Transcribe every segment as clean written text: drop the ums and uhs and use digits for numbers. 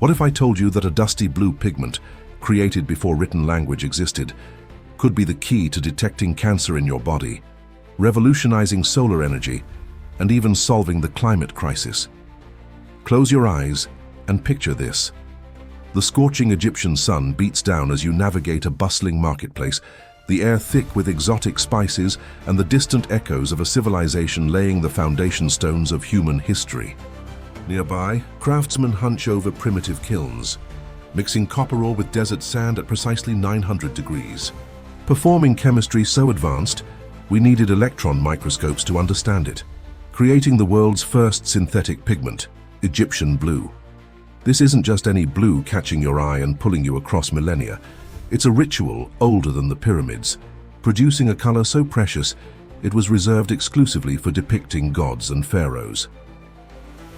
What if I told you that a dusty blue pigment, created before written language existed, could be the key to detecting cancer in your body, revolutionizing solar energy, and even solving the climate crisis? Close your eyes and picture this. The scorching Egyptian sun beats down as you navigate a bustling marketplace, the air thick with exotic spices and the distant echoes of a civilization laying the foundation stones of human history. Nearby, craftsmen hunch over primitive kilns, mixing copper ore with desert sand at precisely 900 degrees. Performing chemistry so advanced, we needed electron microscopes to understand it, creating the world's first synthetic pigment, Egyptian blue. This isn't just any blue catching your eye and pulling you across millennia. It's a ritual older than the pyramids, producing a color so precious it was reserved exclusively for depicting gods and pharaohs.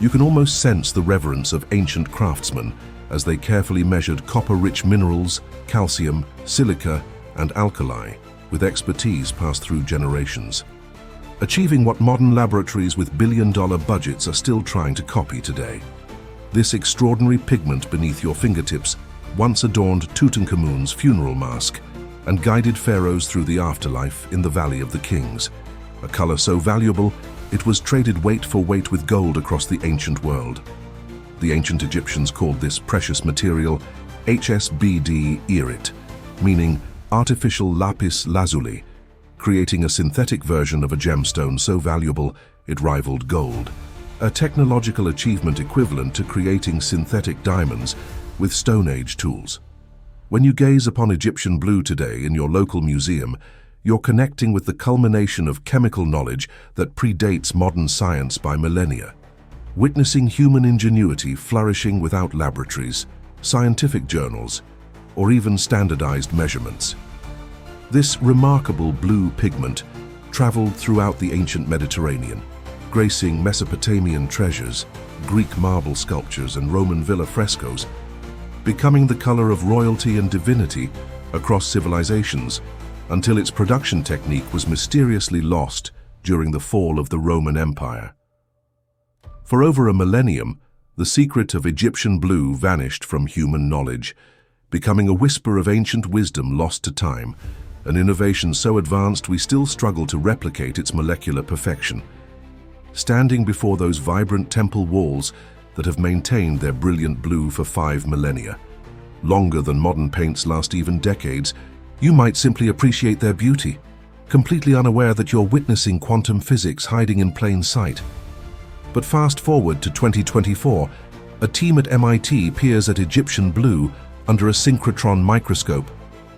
You can almost sense the reverence of ancient craftsmen as they carefully measured copper-rich minerals, calcium, silica, and alkali, with expertise passed through generations, achieving what modern laboratories with billion-dollar budgets are still trying to copy today. This extraordinary pigment beneath your fingertips once adorned Tutankhamun's funeral mask and guided pharaohs through the afterlife in the Valley of the Kings, a color so valuable it was traded weight for weight with gold across the ancient world. The ancient Egyptians called this precious material HSBD Erit, meaning artificial lapis lazuli, creating a synthetic version of a gemstone so valuable it rivaled gold, a technological achievement equivalent to creating synthetic diamonds with Stone Age tools. When you gaze upon Egyptian blue today in your local museum, you're connecting with the culmination of chemical knowledge that predates modern science by millennia, witnessing human ingenuity flourishing without laboratories, scientific journals, or even standardized measurements. This remarkable blue pigment traveled throughout the ancient Mediterranean, gracing Mesopotamian treasures, Greek marble sculptures, and Roman villa frescoes, becoming the color of royalty and divinity across civilizations until its production technique was mysteriously lost during the fall of the Roman Empire. For over a millennium, the secret of Egyptian blue vanished from human knowledge, becoming a whisper of ancient wisdom lost to time, an innovation so advanced we still struggle to replicate its molecular perfection. Standing before those vibrant temple walls that have maintained their brilliant blue for 5 millennia, longer than modern paints last even decades, you might simply appreciate their beauty, completely unaware that you're witnessing quantum physics hiding in plain sight. But fast forward to 2024, a team at MIT peers at Egyptian blue under a synchrotron microscope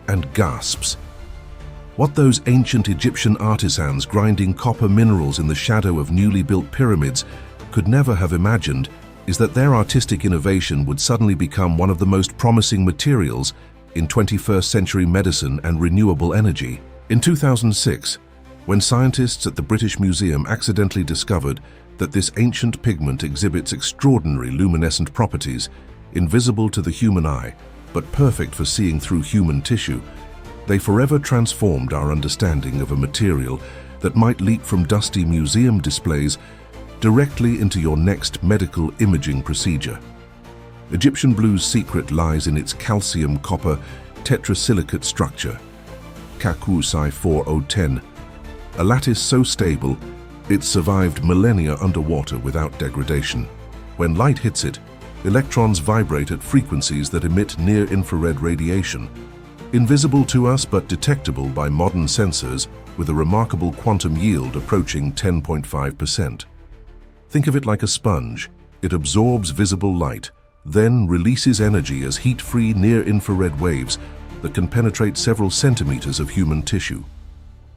and gasps. What those ancient Egyptian artisans grinding copper minerals in the shadow of newly built pyramids could never have imagined is that their artistic innovation would suddenly become one of the most promising materials in 21st century medicine and renewable energy. In 2006, when scientists at the British Museum accidentally discovered that this ancient pigment exhibits extraordinary luminescent properties, invisible to the human eye, but perfect for seeing through human tissue, they forever transformed our understanding of a material that might leap from dusty museum displays directly into your next medical imaging procedure. Egyptian blue's secret lies in its calcium-copper tetrasilicate structure, Kakusai 4010, a lattice so stable it survived millennia underwater without degradation. When light hits it, electrons vibrate at frequencies that emit near-infrared radiation, invisible to us but detectable by modern sensors with a remarkable quantum yield approaching 10.5%. Think of it like a sponge. It absorbs visible light, then releases energy as heat-free near-infrared waves that can penetrate several centimeters of human tissue.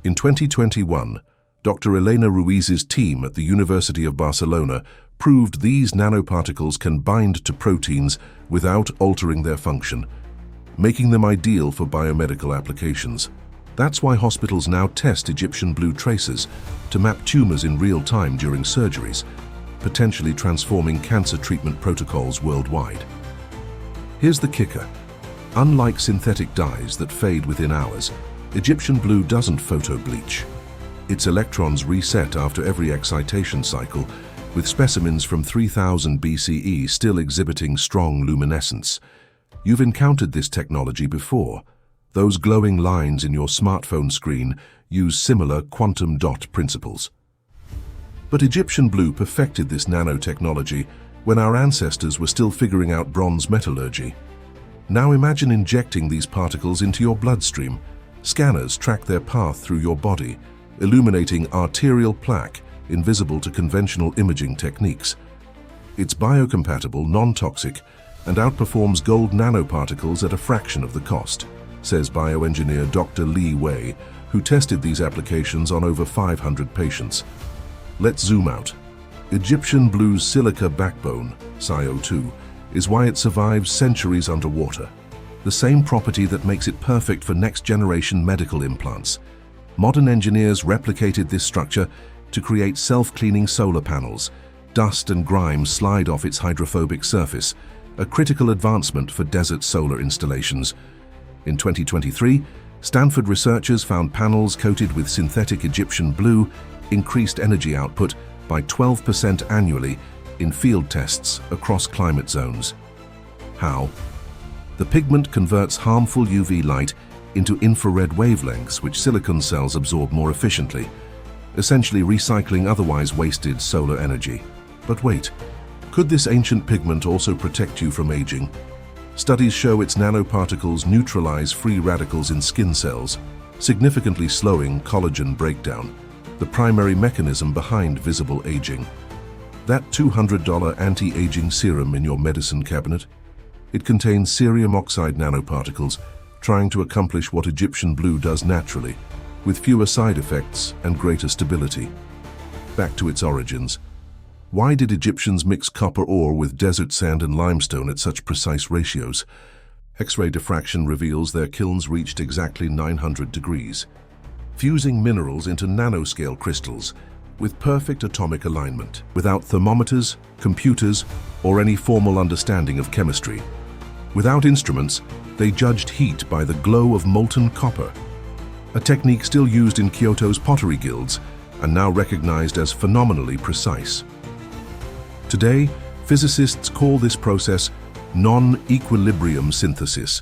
In 2021, Dr. Elena Ruiz's team at the University of Barcelona proved these nanoparticles can bind to proteins without altering their function, making them ideal for biomedical applications. That's why hospitals now test Egyptian blue tracers to map tumors in real time during surgeries, potentially transforming cancer treatment protocols worldwide. Here's the kicker. Unlike synthetic dyes that fade within hours, Egyptian blue doesn't photo-bleach. Its electrons reset after every excitation cycle, with specimens from 3000 BCE still exhibiting strong luminescence. You've encountered this technology before. Those glowing lines in your smartphone screen use similar quantum dot principles. But Egyptian blue perfected this nanotechnology when our ancestors were still figuring out bronze metallurgy. Now imagine injecting these particles into your bloodstream. Scanners track their path through your body, illuminating arterial plaque invisible to conventional imaging techniques. It's biocompatible, non-toxic, and outperforms gold nanoparticles at a fraction of the cost, says bioengineer Dr. Li Wei, who tested these applications on over 500 patients. Let's zoom out. Egyptian blue's silica backbone, SiO2, is why it survives centuries underwater. The same property that makes it perfect for next-generation medical implants. Modern engineers replicated this structure to create self-cleaning solar panels. Dust and grime slide off its hydrophobic surface, a critical advancement for desert solar installations. In 2023, Stanford researchers found panels coated with synthetic Egyptian blue increased energy output by 12% annually in field tests across climate zones. How? The pigment converts harmful UV light into infrared wavelengths which silicon cells absorb more efficiently, essentially recycling otherwise wasted solar energy. But wait, could this ancient pigment also protect you from aging? Studies show its nanoparticles neutralize free radicals in skin cells, significantly slowing collagen breakdown, the primary mechanism behind visible aging. That $200 anti-aging serum in your medicine cabinet? It contains cerium oxide nanoparticles, trying to accomplish what Egyptian blue does naturally, with fewer side effects and greater stability. Back to its origins. Why did Egyptians mix copper ore with desert sand and limestone at such precise ratios? X-ray diffraction reveals their kilns reached exactly 900 degrees, fusing minerals into nanoscale crystals with perfect atomic alignment, without thermometers, computers, or any formal understanding of chemistry. Without instruments, they judged heat by the glow of molten copper, a technique still used in Kyoto's pottery guilds and now recognized as phenomenally precise. Today, physicists call this process non-equilibrium synthesis,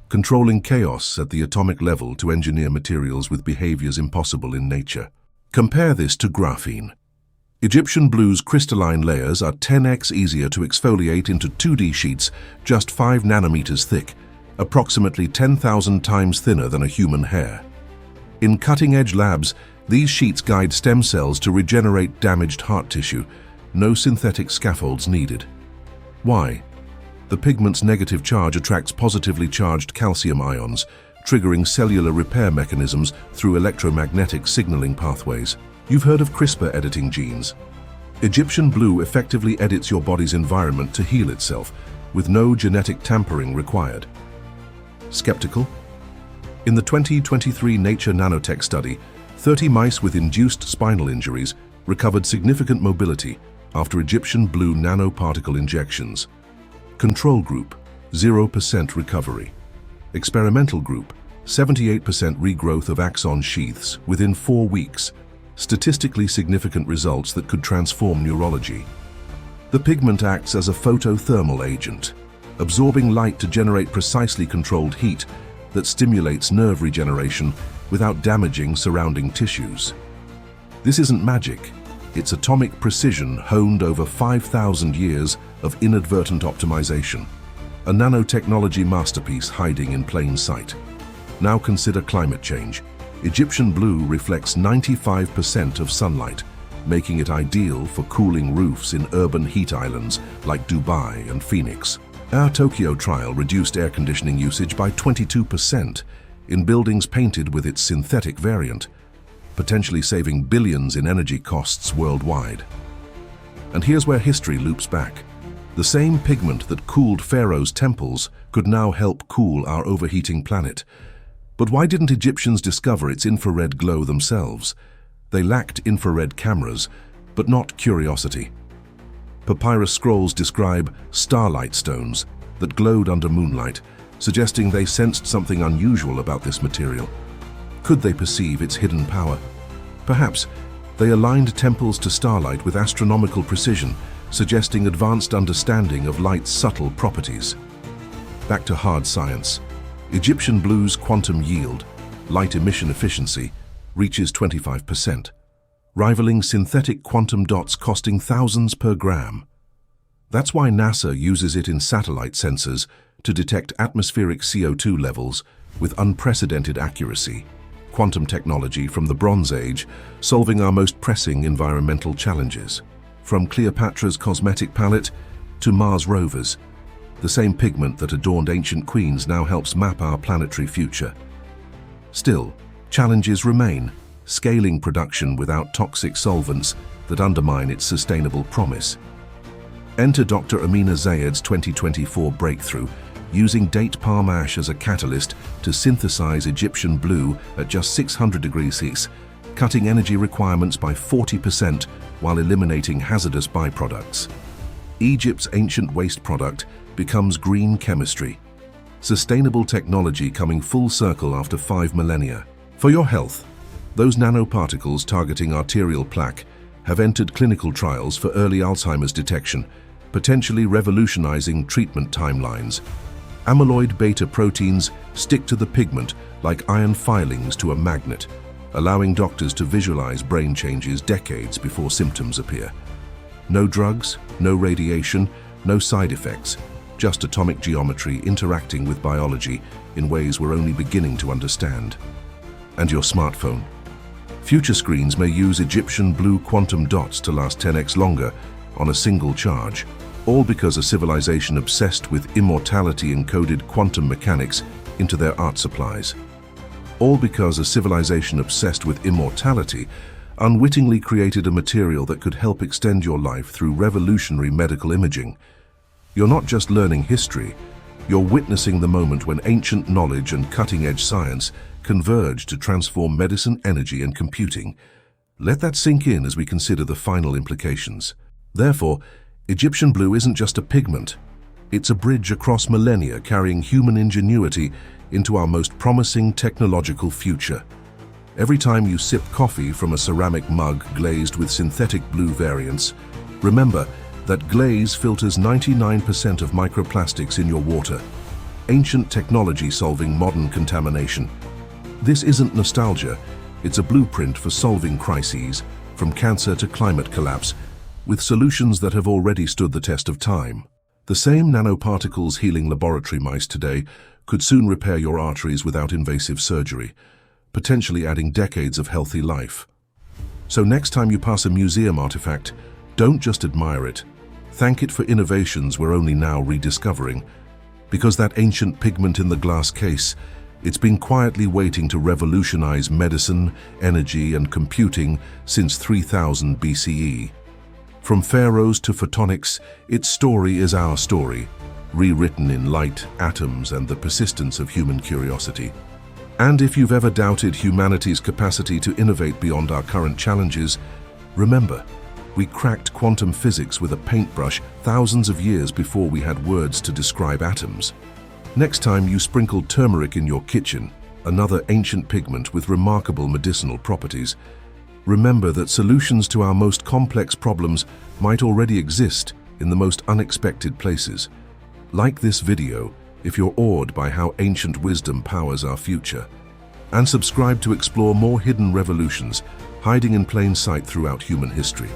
controlling chaos at the atomic level to engineer materials with behaviors impossible in nature. Compare this to graphene. Egyptian blue's crystalline layers are 10x easier to exfoliate into 2D sheets just 5 nanometers thick, approximately 10,000 times thinner than a human hair. In cutting-edge labs, these sheets guide stem cells to regenerate damaged heart tissue. No synthetic scaffolds needed. Why? The pigment's negative charge attracts positively charged calcium ions, triggering cellular repair mechanisms through electromagnetic signaling pathways. You've heard of CRISPR editing genes. Egyptian blue effectively edits your body's environment to heal itself, with no genetic tampering required. Skeptical? In the 2023 Nature Nanotech study, 30 mice with induced spinal injuries recovered significant mobility after Egyptian blue nanoparticle injections. Control group, 0% recovery. Experimental group, 78% regrowth of axon sheaths within 4 weeks. Statistically significant results that could transform neurology. The pigment acts as a photothermal agent, absorbing light to generate precisely controlled heat that stimulates nerve regeneration without damaging surrounding tissues. This isn't magic. It's atomic precision honed over 5,000 years of inadvertent optimization. A nanotechnology masterpiece hiding in plain sight. Now consider climate change. Egyptian blue reflects 95% of sunlight, making it ideal for cooling roofs in urban heat islands like Dubai and Phoenix. Our Tokyo trial reduced air conditioning usage by 22% in buildings painted with its synthetic variant, potentially saving billions in energy costs worldwide. And here's where history loops back. The same pigment that cooled pharaohs' temples could now help cool our overheating planet. But why didn't Egyptians discover its infrared glow themselves? They lacked infrared cameras, but not curiosity. Papyrus scrolls describe starlight stones that glowed under moonlight, suggesting they sensed something unusual about this material. Could they perceive its hidden power? Perhaps, They aligned temples to starlight with astronomical precision, suggesting advanced understanding of light's subtle properties. Back to hard science. Egyptian blue's quantum yield, light emission efficiency, reaches 25%, rivaling synthetic quantum dots costing thousands per gram. That's why NASA uses it in satellite sensors to detect atmospheric CO2 levels with unprecedented accuracy. Quantum technology from the Bronze Age, solving our most pressing environmental challenges. From Cleopatra's cosmetic palette to Mars rovers, the same pigment that adorned ancient queens now helps map our planetary future. Still, challenges remain, scaling production without toxic solvents that undermine its sustainable promise. Enter Dr. Amina Zayed's 2024 breakthrough, using date palm ash as a catalyst to synthesize Egyptian blue at just 600 degrees Celsius, cutting energy requirements by 40% while eliminating hazardous byproducts. Egypt's ancient waste product becomes green chemistry. Sustainable technology coming full circle after 5 millennia. For your health, those nanoparticles targeting arterial plaque have entered clinical trials for early Alzheimer's detection, potentially revolutionizing treatment timelines. Amyloid beta proteins stick to the pigment like iron filings to a magnet, allowing doctors to visualize brain changes decades before symptoms appear. No drugs, no radiation, no side effects, just atomic geometry interacting with biology in ways we're only beginning to understand. And your smartphone. Future screens may use Egyptian blue quantum dots to last 10x longer on a single charge, all because a civilization obsessed with immortality encoded quantum mechanics into their art supplies. All because a civilization obsessed with immortality unwittingly created a material that could help extend your life through revolutionary medical imaging. You're not just learning history, you're witnessing the moment when ancient knowledge and cutting-edge science converge to transform medicine, energy, and computing. Let that sink in as we consider the final implications. Therefore, Egyptian blue isn't just a pigment. It's a bridge across millennia carrying human ingenuity into our most promising technological future. Every time you sip coffee from a ceramic mug glazed with synthetic blue variants, remember that glaze filters 99% of microplastics in your water. Ancient technology solving modern contamination. This isn't nostalgia, it's a blueprint for solving crises, from cancer to climate collapse, with solutions that have already stood the test of time. The same nanoparticles healing laboratory mice today could soon repair your arteries without invasive surgery, potentially adding decades of healthy life. So next time you pass a museum artifact, don't just admire it. Thank it for innovations we're only now rediscovering. Because that ancient pigment in the glass case, it's been quietly waiting to revolutionize medicine, energy, and computing since 3000 BCE. From pharaohs to photonics, its story is our story, rewritten in light, atoms, and the persistence of human curiosity. And if you've ever doubted humanity's capacity to innovate beyond our current challenges, remember, we cracked quantum physics with a paintbrush thousands of years before we had words to describe atoms. Next time you sprinkle turmeric in your kitchen, another ancient pigment with remarkable medicinal properties, remember that solutions to our most complex problems might already exist in the most unexpected places. Like this video if you're awed by how ancient wisdom powers our future. And subscribe to explore more hidden revolutions hiding in plain sight throughout human history.